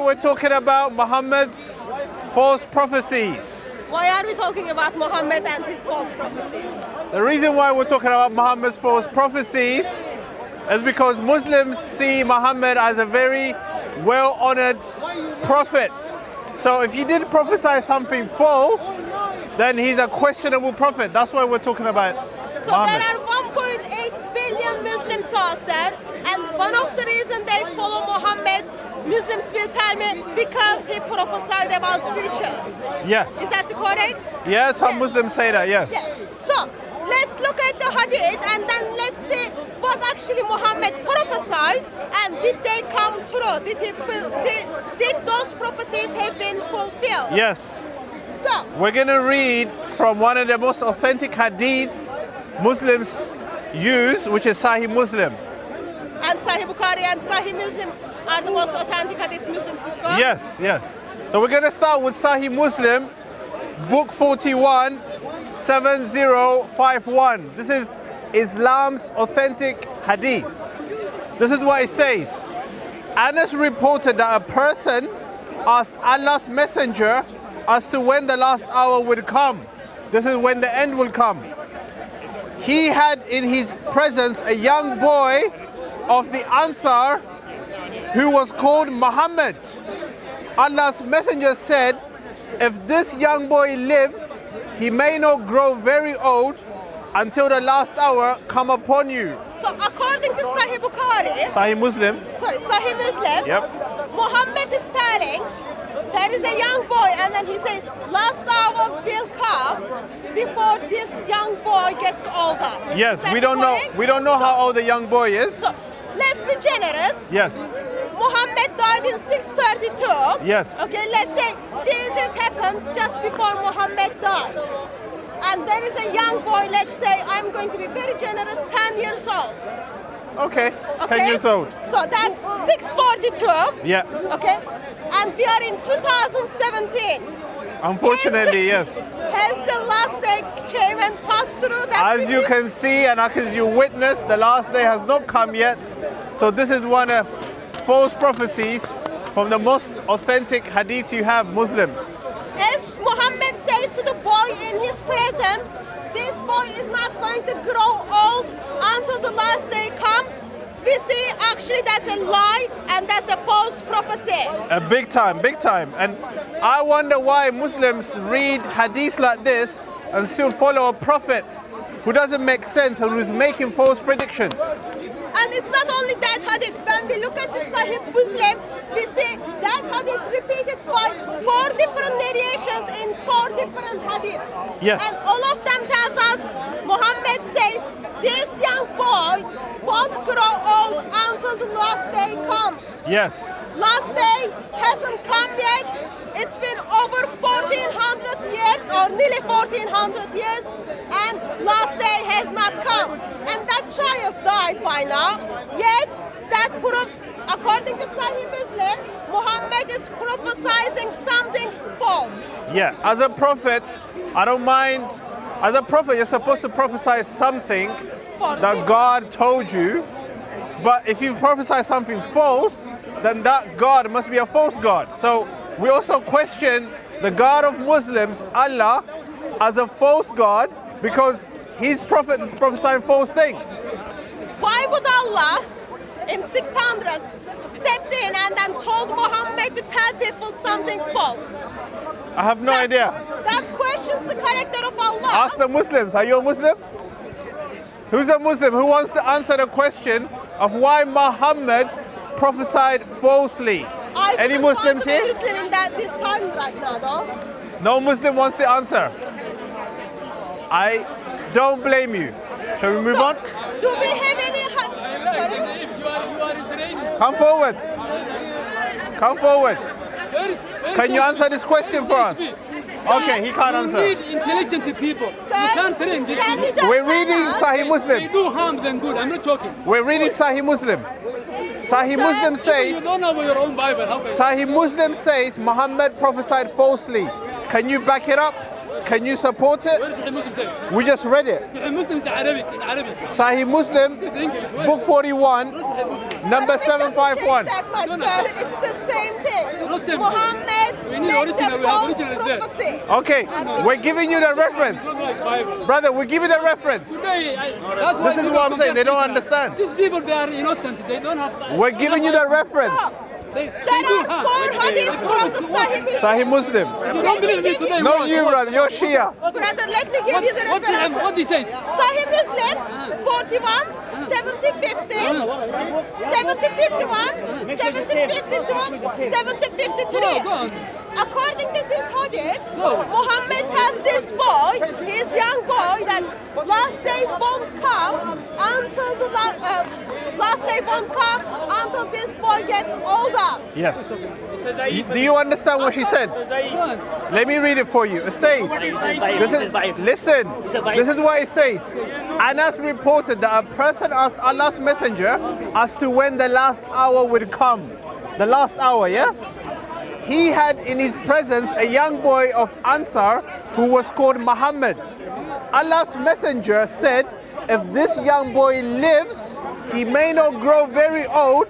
we're talking about Muhammad's false prophecies. Why are we talking about Muhammad and his false prophecies? The reason why we're talking about Muhammad's false prophecies is because Muslims see Muhammad as a very well-honored prophet. So if he did prophesy something false, then he's a questionable prophet. That's why we're talking about So Muhammad. there are 1.8 billion Muslims out there, and one of the reasons they follow Muhammad, Muslims will tell me, because he prophesied about future. Yeah. Is that correct? Yeah, some Yes. Muslims say that, yes. Yes. So let's look at the hadith and then let's see what actually Muhammad prophesied and did they come true? Did those prophecies have been fulfilled? Yes. So We're going to read from one of the most authentic hadiths Muslims use, which is Sahih Muslim. and Sahih Bukhari and Sahih Muslim are the most authentic hadiths Muslims would go. Yes, yes. So we're going to start with Sahih Muslim, book 41, 7051. This is Islam's authentic hadith. This is what it says. Anas reported that a person asked Allah's messenger as to when the last hour would come. This is when the end will come. He had in his presence a young boy of the Ansar who was called Muhammad. Allah's messenger said, if this young boy lives, he may not grow very old until the last hour come upon you. So according to Sahih Bukhari, Sahih Muslim. Sahih Muslim, Yep. Muhammad is telling there is a young boy and then he says last hour will come before this young boy gets older. Yes, Is that we don't know. correct? We don't know how old the young boy is. So let's be generous. Yes. Muhammad died in 632. Yes. Okay, let's say this has happened just before Muhammad died. And there is a young boy, let's say, I'm going to be very generous, 10 years old. Okay. Okay? 10 years old. So that's 642. Yeah. Okay? And we are in 2017. Unfortunately, yes. Has the last day came and passed through that? As you can see and as you witness, the last day has not come yet. So this is one of false prophecies from the most authentic hadiths you have, Muslims. As Muhammad says to the boy in his presence, this boy is not going to grow old until the last day comes. We see actually that's a lie and that's a false prophecy. Big time, big time. And I wonder why Muslims read hadiths like this and still follow a prophet who doesn't make sense and who's making false predictions. And it's not only that hadith. When we look at the Sahih Muslim, we see that hadith repeated by 4 different narrations in 4 different hadiths. Yes. And all of them tells us, Muhammad says, this young boy won't grow old until the last day comes. Yes. Last day hasn't come yet. It's been over 1400 years or nearly 1400 years and last day has not come. And that child died by now. Yet that proves, according to Sahih Muslim, Muhammad is prophesying something false. Yeah, as a prophet, I don't mind. As a prophet, you're supposed to prophesy something that God told you. But if you prophesy something false, then that God must be a false God. So we also question the God of Muslims, Allah, as a false God because his prophet is prophesying false things. Why would Allah in 600s stepped in and then told Muhammad to tell people something false? I have no idea. That questions the character of Allah. Ask the Muslims. Are you a Muslim? Who's a Muslim who wants to answer the question of why Muhammad prophesied falsely? Any Muslims here? Muslim in this time right now, though. No Muslim wants the answer. I don't blame you. Shall we move on? Do we have any? Sorry? If you are in training, Come forward. Come forward. Can you answer this question for us? Okay, he can't you answer. need intelligent people. Sir, You can't train these can you people. just We're reading tell us? Sahih They Muslim. do harm than good. I'm not joking. We're reading Sahih Muslim. Sahih Muslim You says, don't know your own Bible. How can you? Sahih Muslim says Muhammad prophesied falsely. Can you back it up? Can you support it? Where is Sahih Muslim say? We just read it. Sahih Muslim is Arabic, in Arabic. Sahih Muslim, It's English. Where? book 41, Sahih Muslim. number It doesn't 751. change that much, sir. It's the same thing. not same. Muhammad We need makes a original, we have false original there. prophecy. Okay, we're giving you the reference. Don't like Bible. Brother, we're giving the reference. That's why This is people what I'm saying, they don't condemn understand. These people, they are innocent. They don't have. We're giving you the reference. They There do are have. 4 hadiths from the Sahih Muslim. Sahih Muslim. If you don't believe me today, No, what? you, brother, you're Shia. Brother, let me give you the What references. he says? Sahih Muslim 41, 70 50, 70 51, 70 52, 70 53. Go on. According to this hadith, Go. Muhammad has this boy, his young boy, that last day won't come until the last day won't come until this boy gets older. Yes. Do you understand what she said? Go on. Let me read it for you. It says, listen, this is what it says. Anas reported that a person asked Allah's messenger as to when the last hour would come. The last hour, yeah? He had in his presence a young boy of Ansar who was called Muhammad. Allah's messenger said, if this young boy lives, he may not grow very old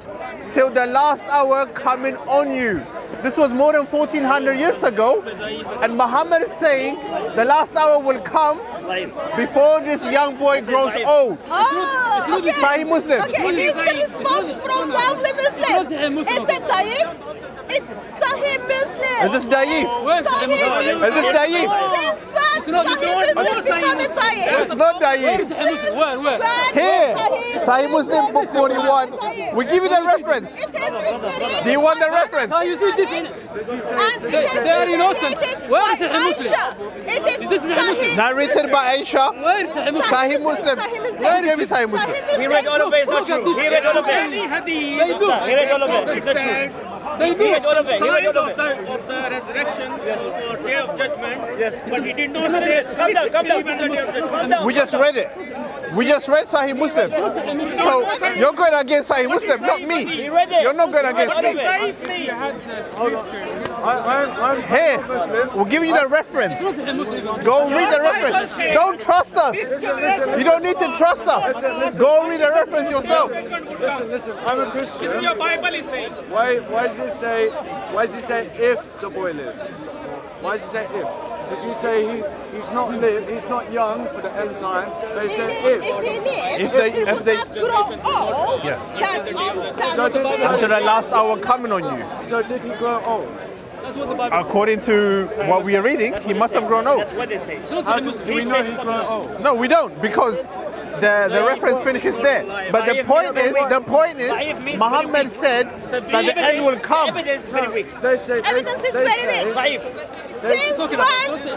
till the last hour coming on you. This was more than 1400 years ago, and Muhammad is saying the last hour will come before this young boy grows old. Oh, okay. Sahih Muslim. Okay, here's the response from lovely Muslim. Is it Taif? It's Sahih Muslim. Is this Daif? Where's Sahih Sahih Muslim? Is this Daif? Since when It's not- Sahih Muslim become a Taif? It's not Where is Daif. Sahih Muslim? Where? Here, Sahih Muslim book 41. We give you the reference. It is written. Do you want the reference? Now you see this in And it is They are innocent. narrated Where by is Sahih Muslim? Aisha. It is Is this Sahih Muslim? Narrated by Aisha. Where is Sahih Muslim? Sahih Muslim. Sahih Muslim. Who gave you Sahih Muslim? Sahih He read all of it, it's not Look at true. this. He read all of it. They do. He read all of it, it's not true. They He do. read all of it, he read all of it. Of the resurrection or day of judgment. Yes. But he did not say Calm down, calm down. believe in the day of judgment. Calm down. We just read it. We just read Sahih Muslim. So you're going against Sahih Muslim, not me. He read it. You're not going against All of me. it. Here, we're giving you the reference. Go read the reference. Don't trust us. You don't need to trust us. Go read the reference yourself. Listen, I'm a Christian. Your Bible is saying. Why does it say if the boy lives? Why does it say if? Because you say he's not young for the end time, but it said If if. he lives, If they- he if they- will not grow old. Yes. So did, Until the last hour coming on you. so did he grow old? That's what the Bible According to what we are reading, he must have grown old. That's what they say. says. How do we know he's grown old? No, we don't, because the reference finishes there. But the point is, Muhammad said that the end will come. Evidence is very weak. They say Evidence is they very say- weak. Taif. Since when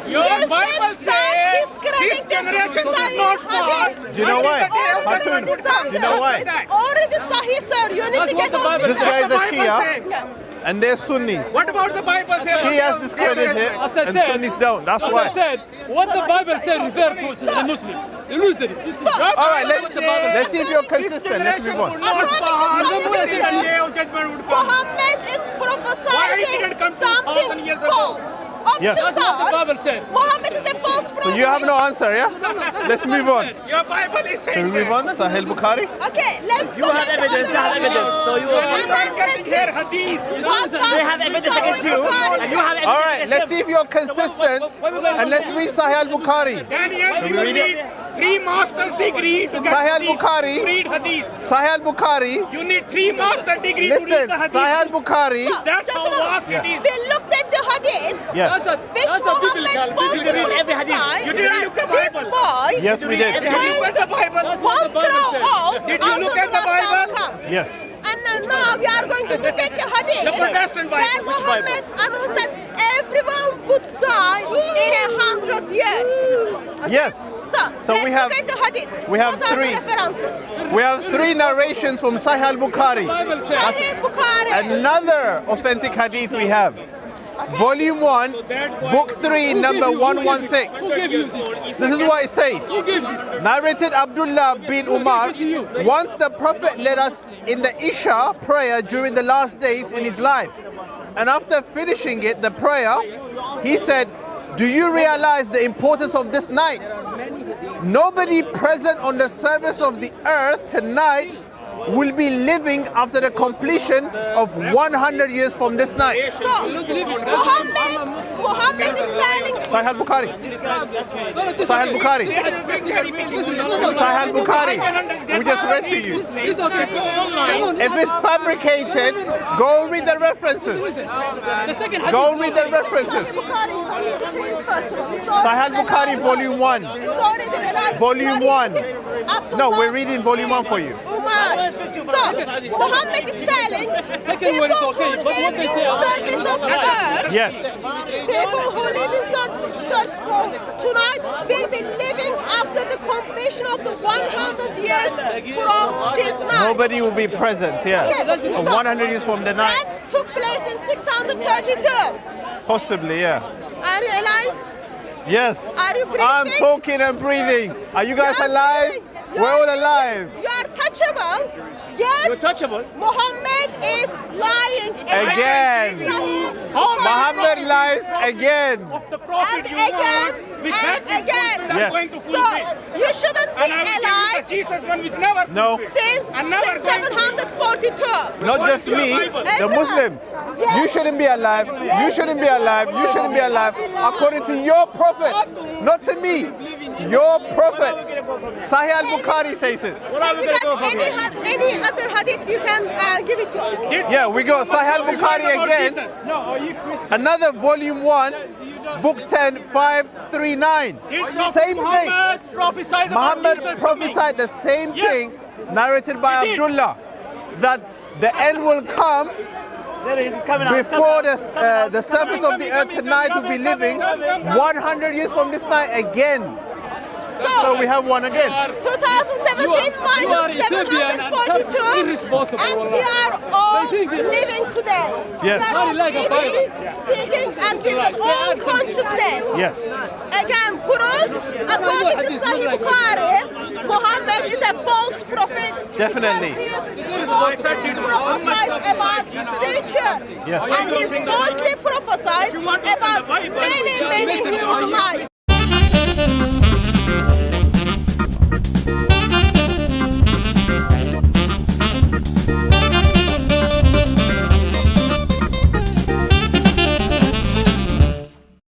Your Muslims Bible start says discrediting this generation will Sahih not pass. Hadith? Do you know why? It's already Hatun, decided. do you know why? It's already Sahih, sir. You need That's to what get the on Bible with This says. guy is a Bible Shia, says. and they're Sunnis. What about the Bible says? Shias discredit it, As I and said- Sunnis don't. That's As I why. said, what the Bible said refer to Sahih Muslim. Illusory. You see. All right, let's see if you're consistent. Let's move on. Would not According to pass. Sahih The Muslim, day of judgment would come. Muhammad is Why he prophesying didn't come 2,000 something years ago? false. Yes. That's what the Sir, Bible said. Muhammad is a false prophet. So you have no answer, yeah? Let's move on. Your Bible is saying. Can we move on? Sahih Bukhari. Okay, let's You go have get the evidence, other they have hadith. evidence. So you And have then let's Hear see hadith. what They have evidence against you, and you have evidence All right, against let's them. see if you're consistent, and let's read Sahih al-Bukhari. Daniel, Can we you read it? need 3 master's degree to get Sahih hadith. al-Bukhari. Read hadith. Sahih al-Bukhari. You need 3 master degree to Listen, read the hadith. Sahih al-Bukhari. That's Just how a minute. vast it is. We looked at the hadith. Yes. That's a Which biblical. Muhammad falsely read every hadith. prophesied You didn't that look the this Bible. boy Yes, we did. Did you look at the Bible? won't grow old Did you until look the at the last hour Bible? comes. Yes. And now we are going to look at the hadith The Protestant Bible. where Which Muhammad announced that everyone would die in 100 years. Okay? Yes. So let's we have look at the hadith. we have What are the three. references? we have 3 narrations from Sahih al-Bukhari. Bible says. Sahih Bukhari. Another authentic hadith we have. Volume 1, Book 3, number 116. Who gave you this? This is what it says. Who gives you? Narrated Abdullah bin Umar, once the Prophet led us in the Isha prayer during the last days in his life. And after finishing it, the prayer, he said, Do you realize the importance of this night? Nobody present on the surface of the earth tonight will be living after the completion of 100 years from this night. So, Muhammad is standing. Sahih al-Bukhari. Sahih al-Bukhari. Sahih al-Bukhari. We just read to you. It's okay. Go online. If it's fabricated, go read the references. The second hadith. Go read the references. Sahih al-Bukhari, volume 1. It's already there. Volume 1. No, we're reading volume 1 for you. Umar. So, Muhammad is telling Second one is people okay, who but what live they in say the are- surface of the earth, Yes. people who live in such tonight will be living after the completion of the 100 years from this night. Nobody will be present, yeah. Okay, For 100 years from the night, that took place in 632. possibly, yeah. Are you alive? Yes. Are you breathing? I'm talking and breathing. Are you guys You are alive? breathing. You We're all are alive. breathing. You are touchable, yet You're touchable. Muhammad is lying Again. Muhammad lies again. The prophet And you again, want, which and had been again. fulfilled, I'm Yes. going to So, fulfill. you shouldn't be And I will give you alive the Jesus one which never No. fulfilled. since And never going to 742. Not just me, the Muslims. You shouldn't be alive. You shouldn't be alive. You shouldn't be alive. According to your prophets, not to me. Your prophets. Sahih al-Bukhari says it. What are we If you going to go got for? any other hadith, you can give it to us. Yeah, we go Sahih al-Bukhari again. No, are you Christian? Another volume 1, book 10, 539. Same thing. Muhammad prophesied about Muhammad Jesus prophesied the same Yes. thing narrated by He did. Abdullah, that the end will come There it is. It's coming out. It's before coming out. the surface of the earth tonight will be living 100 years from this night again. So we have one again. 2017 You are minus Ethiopian and 742, irresponsible, and we wallah. are all They think- living today. Yes. We are all Very like a living, Bible. speaking, and with our own consciousness. Yes. Again, proves, according to Sahih Bukhari, Muhammad is a false prophet. Definitely. Because he is prophesied about future. Yes. And he's falsely prophesied about many human lives.